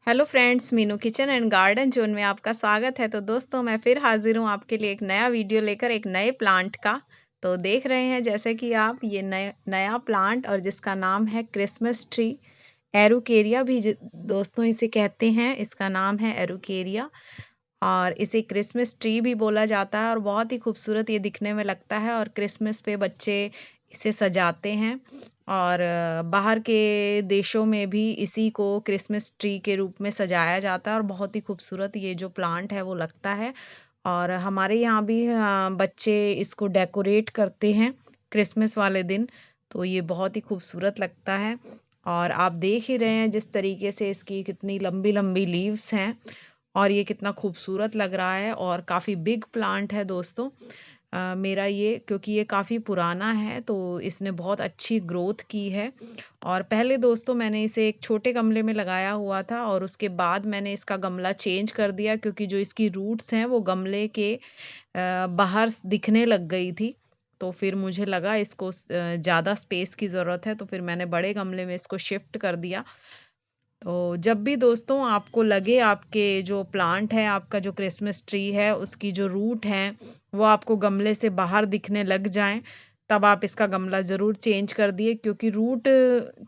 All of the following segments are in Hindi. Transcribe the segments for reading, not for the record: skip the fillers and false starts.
Hello friends, Meenu kitchen and garden zone में आपका स्वागत है। तो दोस्तों, मैं फिर हाजिर हूँ आपके लिए एक नया वीडियो लेकर एक नए प्लांट का। तो देख रहे हैं जैसे कि आप ये नया प्लांट और जिसका नाम है क्रिसमस ट्री। एरुकेरिया भी दोस्तों इसे कहते हैं। इसका नाम है एरुकेरिया और इसे क्रिसमस ट्री भी बोला जाता है और बहुत ही खूबसूरत ये दिखने में लगता है। और क्रिसमस पे बच्चे इसे सजाते हैं और बाहर के देशों में भी इसी को क्रिसमस ट्री के रूप में सजाया जाता है और बहुत ही खूबसूरत ये जो प्लांट है वो लगता है। और हमारे यहाँ भी बच्चे इसको डेकोरेट करते हैं क्रिसमस वाले दिन। तो ये बहुत ही खूबसूरत लगता है और आप देख ही रहे हैं जिस तरीके से इसकी कितनी लंबी लंबी लीव्स हैं और ये कितना खूबसूरत लग रहा है और काफ़ी बिग प्लांट है दोस्तों। मेरा ये क्योंकि ये काफ़ी पुराना है तो इसने बहुत अच्छी ग्रोथ की है। और पहले दोस्तों मैंने इसे एक छोटे गमले में लगाया हुआ था और उसके बाद मैंने इसका गमला चेंज कर दिया क्योंकि जो इसकी रूट्स हैं वो गमले के बाहर दिखने लग गई थी। तो फिर मुझे लगा इसको ज़्यादा स्पेस की ज़रूरत है तो फिर मैंने बड़े गमले में इसको शिफ्ट कर दिया। तो जब भी दोस्तों आपको लगे आपके जो प्लांट है, आपका जो क्रिसमस ट्री है, उसकी जो रूट हैं, वो आपको गमले से बाहर दिखने लग जाएँ, तब आप इसका गमला ज़रूर चेंज कर दिए क्योंकि रूट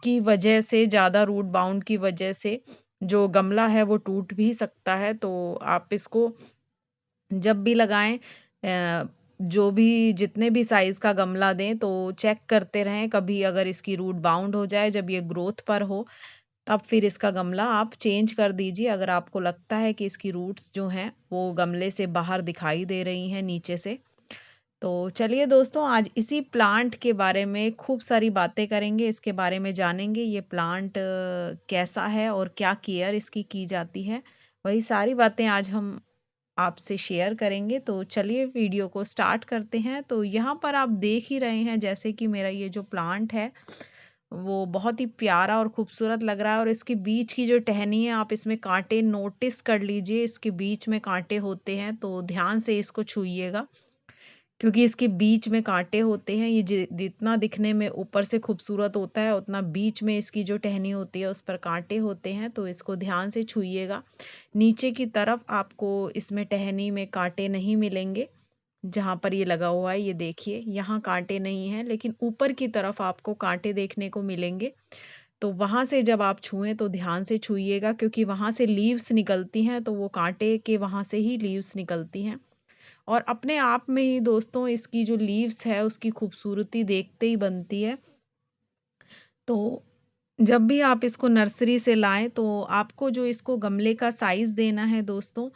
की वजह से ज़्यादा रूट बाउंड की वजह से जो गमला है वो टूट भी सकता है। तो आप इसको जब भी लगाएँ जो भी जितने भी साइज़ का गमला दें तो चेक करते रहें, कभी अगर इसकी रूट बाउंड हो जाए जब ये ग्रोथ पर हो तब फिर इसका गमला आप चेंज कर दीजिए अगर आपको लगता है कि इसकी रूट्स जो हैं वो गमले से बाहर दिखाई दे रही हैं नीचे से। तो चलिए दोस्तों, आज इसी प्लांट के बारे में खूब सारी बातें करेंगे, इसके बारे में जानेंगे ये प्लांट कैसा है और क्या केयर इसकी की जाती है। वही सारी बातें आज हम आपसे शेयर करेंगे। तो चलिए वीडियो को स्टार्ट करते हैं। तो यहाँ पर आप देख ही रहे हैं जैसे कि मेरा ये जो प्लांट है वो बहुत ही प्यारा और खूबसूरत लग रहा है और इसके बीच की जो टहनी है आप इसमें कांटे नोटिस कर लीजिए। इसके बीच में कांटे होते हैं तो ध्यान से इसको छूइएगा क्योंकि इसके बीच में कांटे होते हैं। ये जितना दिखने में ऊपर से खूबसूरत होता है उतना बीच में इसकी जो टहनी होती है उस पर कांटे होते हैं, तो इसको ध्यान से छूइएगा। नीचे की तरफ आपको इसमें टहनी में कांटे नहीं मिलेंगे। जहाँ पर ये लगा हुआ है ये देखिए यहाँ कांटे नहीं हैं, लेकिन ऊपर की तरफ आपको कांटे देखने को मिलेंगे। तो वहां से जब आप छुएं तो ध्यान से छुइएगा क्योंकि वहां से लीव्स निकलती हैं, तो वो कांटे के वहां से ही लीव्स निकलती हैं। और अपने आप में ही दोस्तों इसकी जो लीव्स है उसकी खूबसूरती देखते ही बनती है। तो जब भी आप इसको नर्सरी से लाएं तो आपको जो इसको गमले का साइज देना है दोस्तों,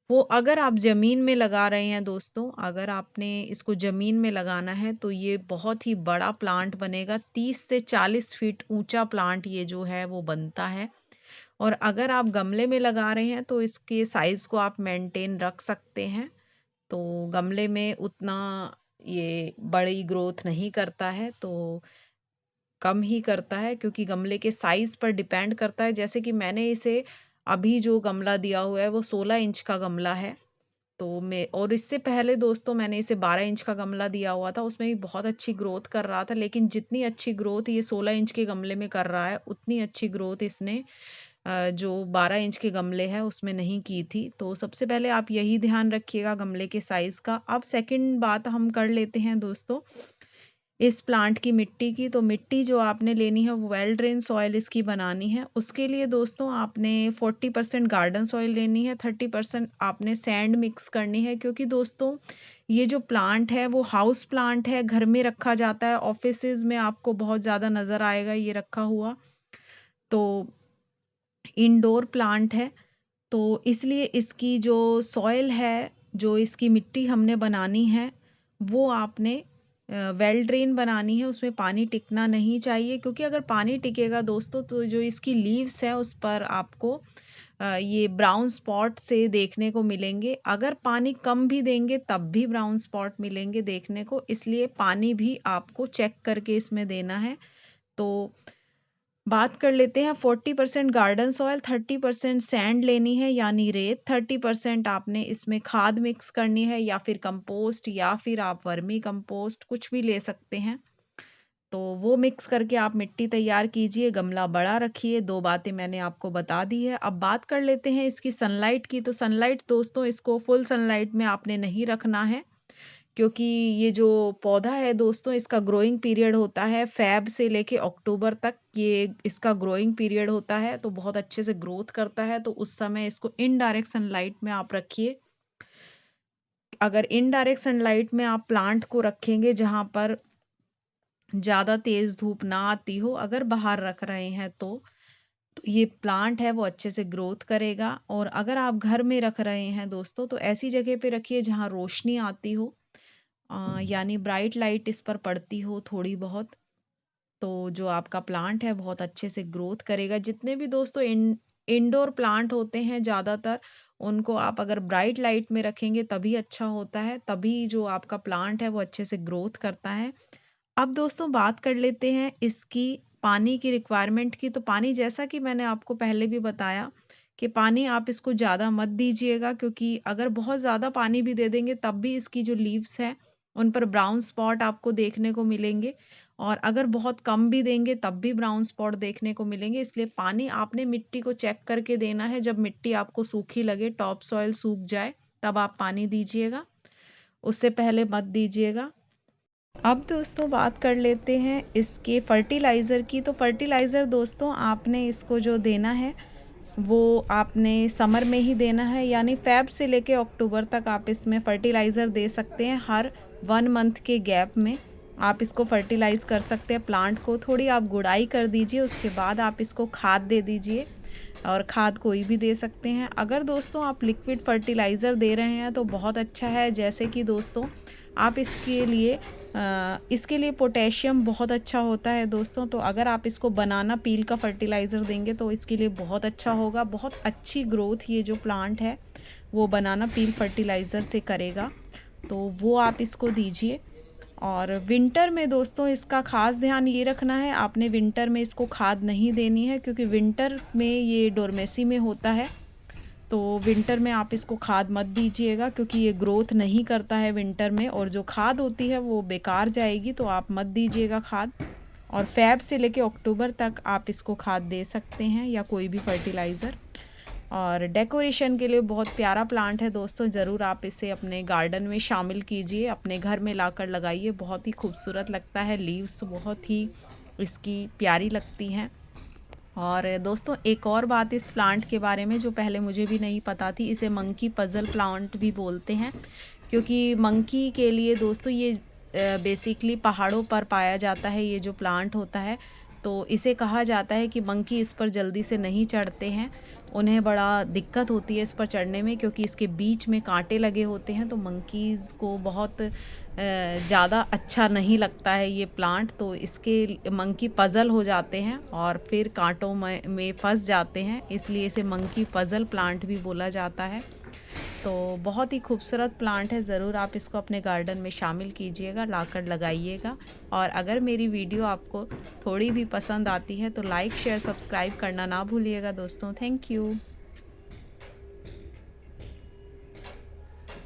वो अगर आप ज़मीन में लगा रहे हैं दोस्तों, अगर आपने इसको ज़मीन में लगाना है तो ये बहुत ही बड़ा प्लांट बनेगा। 30 से 40 फीट ऊंचा प्लांट ये जो है वो बनता है। और अगर आप गमले में लगा रहे हैं तो इसके साइज़ को आप मेंटेन रख सकते हैं। तो गमले में उतना ये बड़ी ग्रोथ नहीं करता है, तो कम ही करता है क्योंकि गमले के साइज़ पर डिपेंड करता है। जैसे कि मैंने इसे अभी जो गमला दिया हुआ है वो 16 इंच का गमला है। तो मैं और इससे पहले दोस्तों मैंने इसे 12 इंच का गमला दिया हुआ था, उसमें भी बहुत अच्छी ग्रोथ कर रहा था। लेकिन जितनी अच्छी ग्रोथ ये 16 इंच के गमले में कर रहा है उतनी अच्छी ग्रोथ इसने जो 12 इंच के गमले हैं उसमें नहीं की थी। तो सबसे पहले आप यही ध्यान रखिएगा गमले के साइज़ का। अब सेकंड बात हम कर लेते हैं दोस्तों इस प्लांट की मिट्टी की। तो मिट्टी जो आपने लेनी है वो वेल ड्रेन सॉइल इसकी बनानी है। उसके लिए दोस्तों आपने 40% गार्डन सॉइल लेनी है, 30% आपने सैंड मिक्स करनी है क्योंकि दोस्तों ये जो प्लांट है वो हाउस प्लांट है, घर में रखा जाता है। ऑफिसेज में आपको बहुत ज़्यादा नज़र आएगा ये रखा हुआ। तो इंडोर प्लांट है, तो इसलिए इसकी जो सॉइल है, जो इसकी मिट्टी हमने बनानी है, वो आपने वेल ड्रेन बनानी है। उसमें पानी टिकना नहीं चाहिए क्योंकि अगर पानी टिकेगा दोस्तों तो जो इसकी लीव्स है उस पर आपको ये ब्राउन स्पॉट से देखने को मिलेंगे। अगर पानी कम भी देंगे तब भी ब्राउन स्पॉट मिलेंगे देखने को, इसलिए पानी भी आपको चेक करके इसमें देना है। तो बात कर लेते हैं 40% गार्डन सॉइल, 30% सैंड लेनी है यानी रेत, 30% आपने इसमें खाद मिक्स करनी है या फिर कंपोस्ट या फिर आप वर्मी कंपोस्ट कुछ भी ले सकते हैं। तो वो मिक्स करके आप मिट्टी तैयार कीजिए, गमला बड़ा रखिए। 2 बातें मैंने आपको बता दी है। अब बात कर लेते हैं इसकी सनलाइट की। तो सनलाइट दोस्तों, इसको फुल सनलाइट में आपने नहीं रखना है, क्योंकि ये जो पौधा है दोस्तों, इसका ग्रोइंग पीरियड होता है फ़ेब से लेके अक्टूबर तक। ये इसका ग्रोइंग पीरियड होता है, तो बहुत अच्छे से ग्रोथ करता है। तो उस समय इसको इनडायरेक्ट सनलाइट में आप रखिए। अगर इनडायरेक्ट सनलाइट में आप प्लांट को रखेंगे जहाँ पर ज़्यादा तेज़ धूप ना आती हो, अगर बाहर रख रहे हैं तो ये प्लांट है वो अच्छे से ग्रोथ करेगा। और अगर आप घर में रख रहे हैं दोस्तों, तो ऐसी जगह पे रखिए जहाँ रोशनी आती हो, यानी ब्राइट लाइट इस पर पड़ती हो थोड़ी बहुत। तो जो आपका प्लांट है बहुत अच्छे से ग्रोथ करेगा। जितने भी दोस्तों इंडोर प्लांट होते हैं ज़्यादातर, उनको आप अगर ब्राइट लाइट में रखेंगे तभी अच्छा होता है, तभी जो आपका प्लांट है वो अच्छे से ग्रोथ करता है। अब दोस्तों बात कर लेते हैं इसकी पानी की रिक्वायरमेंट की। तो पानी, जैसा कि मैंने आपको पहले भी बताया कि पानी आप इसको ज़्यादा मत दीजिएगा, क्योंकि अगर बहुत ज़्यादा पानी भी दे देंगे तब भी इसकी जो लीव्स हैं उन पर ब्राउन स्पॉट आपको देखने को मिलेंगे, और अगर बहुत कम भी देंगे तब भी ब्राउन स्पॉट देखने को मिलेंगे। इसलिए पानी आपने मिट्टी को चेक करके देना है। जब मिट्टी आपको सूखी लगे, टॉप सॉइल सूख जाए, तब आप पानी दीजिएगा, उससे पहले मत दीजिएगा। अब दोस्तों बात कर लेते हैं इसके फर्टिलाइज़र की। तो फर्टिलाइज़र दोस्तों, आपने इसको जो देना है वो आपने समर में ही देना है, यानी फ़ेब से लेके अक्टूबर तक आप इसमें फर्टिलाइज़र दे सकते हैं। हर 1 मंथ के गैप में आप इसको फर्टिलाइज़ कर सकते हैं। प्लांट को थोड़ी आप गुड़ाई कर दीजिए, उसके बाद आप इसको खाद दे दीजिए, और खाद कोई भी दे सकते हैं। अगर दोस्तों आप लिक्विड फर्टिलाइज़र दे रहे हैं तो बहुत अच्छा है। जैसे कि दोस्तों आप इसके लिए पोटेशियम बहुत अच्छा होता है दोस्तों। तो अगर आप इसको बनाना पील का फर्टिलाइज़र देंगे तो इसके लिए बहुत अच्छा होगा। बहुत अच्छी ग्रोथ ये जो प्लांट है वो बनाना पील फर्टिलाइज़र से करेगा, तो वो आप इसको दीजिए। और विंटर में दोस्तों इसका ख़ास ध्यान ये रखना है, आपने विंटर में इसको खाद नहीं देनी है, क्योंकि विंटर में ये डोरमेसी में होता है। तो विंटर में आप इसको खाद मत दीजिएगा, क्योंकि ये ग्रोथ नहीं करता है विंटर में, और जो खाद होती है वो बेकार जाएगी, तो आप मत दीजिएगा खाद। और फ़ेब से लेके अक्टूबर तक आप इसको खाद दे सकते हैं, या कोई भी फर्टिलाइज़र। और डेकोरेशन के लिए बहुत प्यारा प्लांट है दोस्तों, ज़रूर आप इसे अपने गार्डन में शामिल कीजिए, अपने घर में लाकर लगाइए। बहुत ही खूबसूरत लगता है, लीव्स बहुत ही इसकी प्यारी लगती हैं। और दोस्तों एक और बात इस प्लांट के बारे में जो पहले मुझे भी नहीं पता थी, इसे मंकी पजल प्लांट भी बोलते हैं, क्योंकि मंकी के लिए दोस्तों ये बेसिकली पहाड़ों पर पाया जाता है ये जो प्लांट होता है। तो इसे कहा जाता है कि मंकी इस पर जल्दी से नहीं चढ़ते हैं, उन्हें बड़ा दिक्कत होती है इस पर चढ़ने में, क्योंकि इसके बीच में कांटे लगे होते हैं। तो मंकीज़ को बहुत ज़्यादा अच्छा नहीं लगता है ये प्लांट, तो इसके मंकी पज़ल हो जाते हैं और फिर कांटों में फंस जाते हैं, इसलिए इसे मंकी पज़ल प्लांट भी बोला जाता है। तो बहुत ही खूबसूरत प्लांट है, ज़रूर आप इसको अपने गार्डन में शामिल कीजिएगा, लाकर लगाइएगा। और अगर मेरी वीडियो आपको थोड़ी भी पसंद आती है तो लाइक शेयर सब्सक्राइब करना ना भूलिएगा दोस्तों। Thank you.